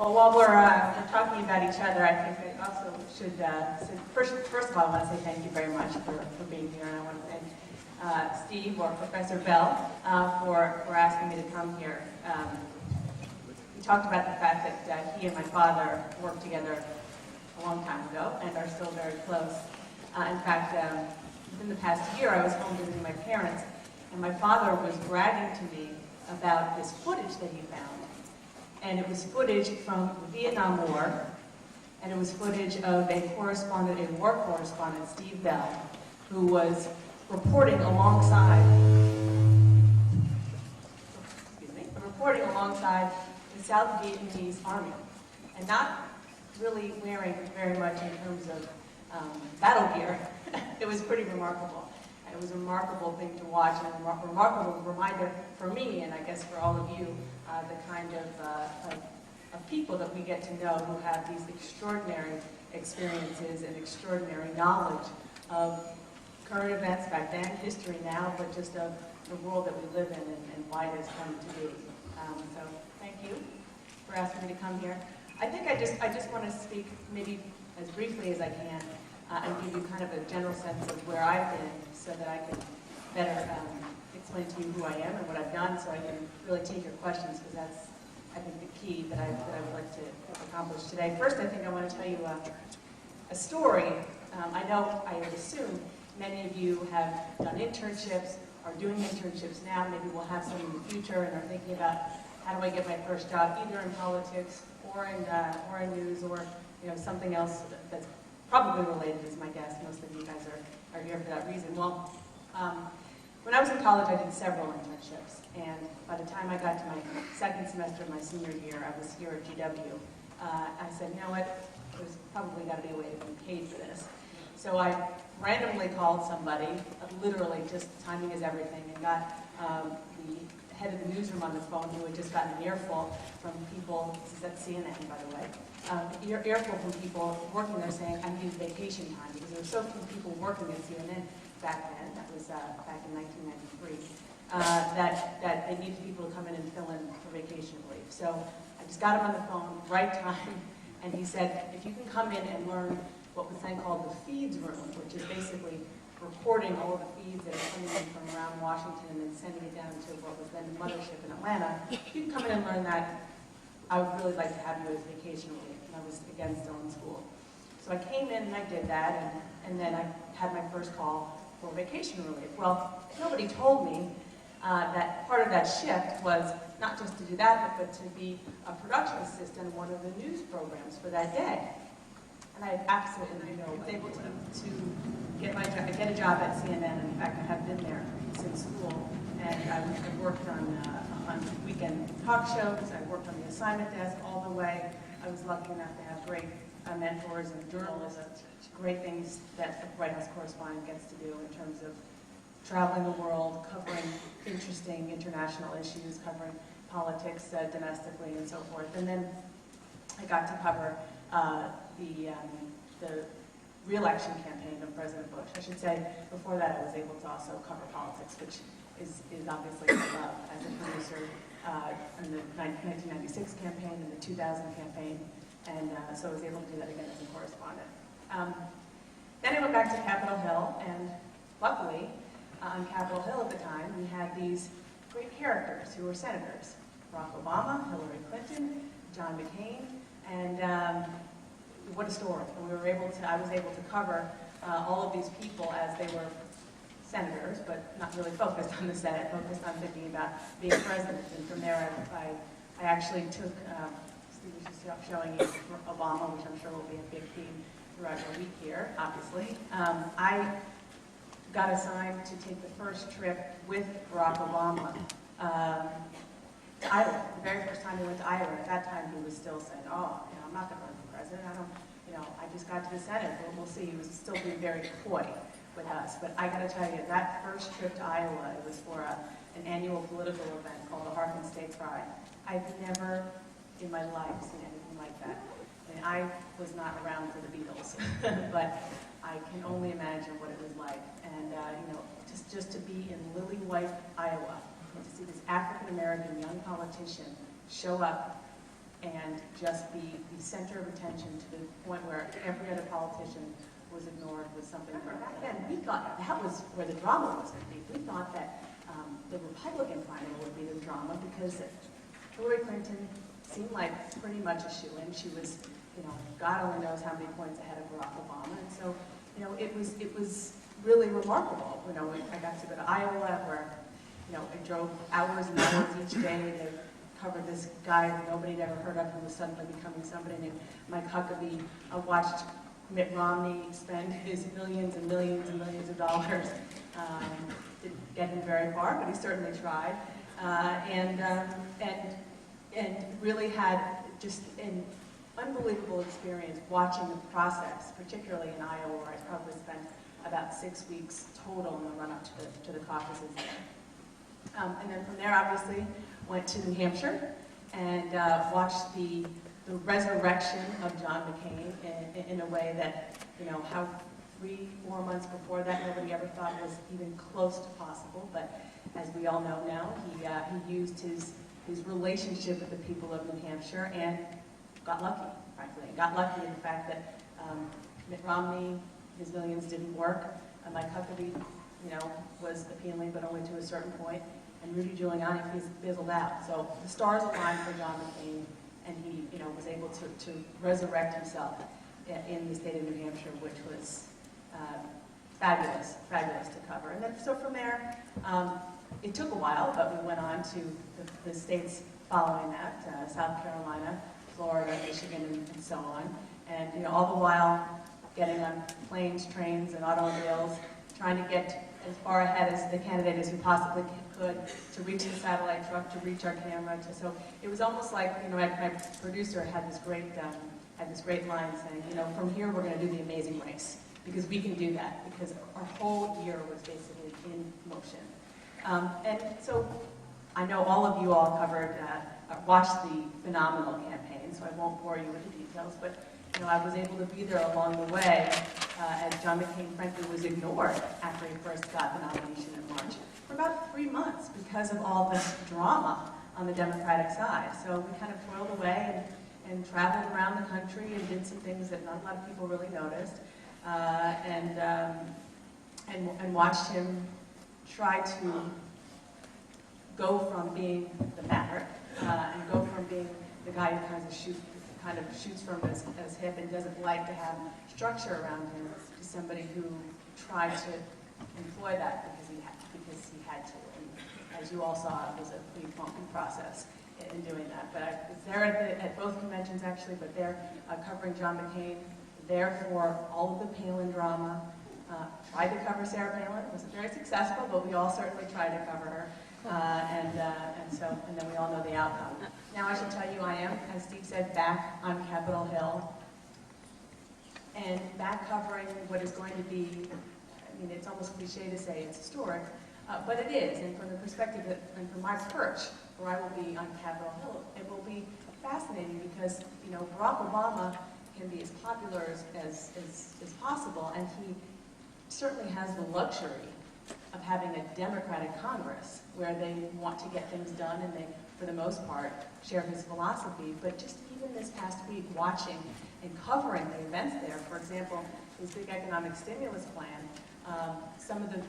Well, while we're talking about each other, I think I also should say, first of all, I want to say thank you very much for being here, and I want to thank Steve or Professor Bell for asking me to come here. We talked about the fact that he and my father worked together a long time ago and are still very close. In fact, within the past year, I was home visiting my parents, and my father was bragging to me about this footage that he found. And it was footage from the Vietnam War, and it was footage of a war correspondent, Steve Bell, who was reporting alongside the South Vietnamese army, and not really wearing very much in terms of battle gear. It was pretty remarkable. It was a remarkable thing to watch, and a remarkable reminder for me, and I guess for all of you, the kind of people that we get to know who have these extraordinary experiences and extraordinary knowledge of current events back then, history now, but just of the world that we live in and why it has come to be. So thank you for asking me to come here. I think I just want to speak maybe as briefly as I can and give you kind of a general sense of where I've been so that I can better explain to you who I am and what I've done, so I can really take your questions, because that's, I think, the key that I would like to accomplish today. First, I think I want to tell you a story. I would assume many of you have done internships, are doing internships now, maybe we'll have some in the future, and are thinking about how do I get my first job, either in politics or in news, or something else that's probably related, is my guess. Most of you guys are here for that reason. Well, when I was in college, I did several internships, and by the time I got to my second semester of my senior year, I was here at GW. I said, you know what, there's probably got to be a way to be paid for this. So I randomly called somebody, literally just timing is everything, and got the head of the newsroom on the phone, who had just gotten an earful from people, this is at CNN, by the way, earful from people working there saying, I need vacation time, because there were so few people working at CNN back then, that was back in 1993, that they needed people to come in and fill in for vacation leave. So I just got him on the phone, right time, and he said, if you can come in and learn what was then called the feeds room, which is basically reporting all of the feeds that are coming in from around Washington and then sending it down to what was then the mothership in Atlanta, if you can come in and learn that, I would really like to have you as vacation leave. And I was, again, still in school. So I came in and I did that, and then I had my first call for vacation relief. Well, nobody told me that part of that shift was not just to do that, but to be a production assistant in one of the news programs for that day. And I absolutely was able to get a job at CNN, and in fact I have been there since school. And I worked on weekend talk shows, I worked on the assignment desk all the way. I was lucky enough to have great mentors and journalists, great things that the White House correspondent gets to do in terms of traveling the world, covering interesting international issues, covering politics domestically and so forth. And then I got to cover the re-election campaign of President Bush. I should say, before that I was able to also cover politics, which is obviously my love, as a producer in the 1996 campaign and the 2000 campaign, and so I was able to do that again as a correspondent. Then I went back to Capitol Hill, and luckily, on Capitol Hill at the time, we had these great characters who were senators: Barack Obama, Hillary Clinton, John McCain, and what a story. And I was able to cover all of these people as they were senators, but not really focused on the Senate, focused on thinking about being president. And from there, I actually took, Steve was just showing you Obama, which I'm sure will be a big theme throughout our week here, obviously. I got assigned to take the first trip with Barack Obama to Iowa. The very first time we went to Iowa, at that time he was still saying, oh, I'm not going to run for president. I just got to the Senate, but we'll see. He was still being very coy with us. But I got to tell you, that first trip to Iowa, it was for an annual political event called the Harkin State Pride. I've never in my life seen anything like that. I mean, I was not around for the Beatles, but I can only imagine what it was like. And just to be in Lily White, Iowa, and to see this African-American young politician show up and just be the center of attention to the point where every other politician was ignored was something. Back then, we thought that was where the drama was going to be. We thought that the Republican primary would be the drama because Hillary Clinton seemed like pretty much a shoo-in. She was, God only knows how many points ahead of Barack Obama, and so, it was really remarkable. I got to go to Iowa, where, I drove hours and hours each day. They covered this guy that nobody had ever heard of who was suddenly becoming somebody named Mike Huckabee. I watched Mitt Romney spend his millions and millions and millions of dollars. Didn't get him very far, but he certainly tried. And really had just an unbelievable experience watching the process, particularly in Iowa, where I probably spent about 6 weeks total in the run-up to the caucuses there. And then from there, obviously, went to New Hampshire and watched the resurrection of John McCain in a way that, how 3-4 months before that, nobody ever thought was even close to possible. But as we all know now, he used his relationship with the people of New Hampshire and got lucky, frankly. Got lucky in the fact that Mitt Romney, his millions didn't work. Mike Huckabee, was appealing, but only to a certain point. And Rudy Giuliani fizzled out. So the stars aligned for John McCain, and he, was able to resurrect himself in the state of New Hampshire, which was fabulous to cover. And then, so from there, it took a while, but we went on to the states following that, South Carolina, Florida, Michigan, and so on. And, all the while getting on planes, trains, and automobiles, trying to get as far ahead as the candidate as we possibly could to reach the satellite truck, to reach our camera. So it was almost like, my producer had this great line saying, from here we're going to do the amazing race, because we can do that, because our whole year was basically in motion. And so I know all of you all watched the phenomenal campaign, so I won't bore you with the details, but I was able to be there along the way as John McCain, frankly, was ignored after he first got the nomination in March for about 3 months because of all this drama on the Democratic side. So we kind of toiled away and traveled around the country and did some things that not a lot of people really noticed, and watched him try to go from being the maverick and go from being the guy who kind of shoots from his hip and doesn't like to have structure around him, to somebody who tried to employ that because he had to. And as you all saw, it was a pretty funky process in doing that. But I was there at both conventions, actually, but there covering John McCain, there for all of the Palin drama. Tried to cover Sarah Palin. It wasn't very successful, but we all certainly tried to cover her. And then we all know the outcome. Now I should tell you, I am, as Steve said, back on Capitol Hill, and back covering what is going to be, it's almost cliche to say it's historic, but it is, and from the perspective and from my perch, where I will be on Capitol Hill, it will be fascinating because, Barack Obama can be as popular as possible, and he certainly has the luxury of having a Democratic Congress where they want to get things done and they, for the most part, share his philosophy. But just even this past week, watching and covering the events there, for example, his big economic stimulus plan, some of the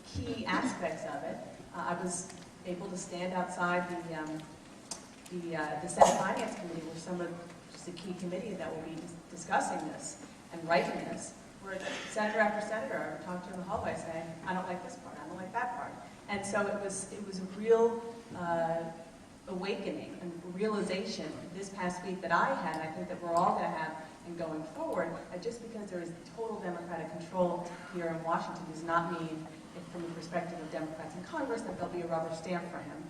key aspects of it, I was able to stand outside the Senate Finance Committee, where some of just the key committee that will be discussing this and writing this, where senator after senator talked to in the hallway saying, I don't like this part, I don't like that part. And so it was a real awakening and realization this past week that I had, and I think that we're all going to have and going forward, that just because there is total Democratic control here in Washington does not mean, from the perspective of Democrats in Congress, that there'll be a rubber stamp for him.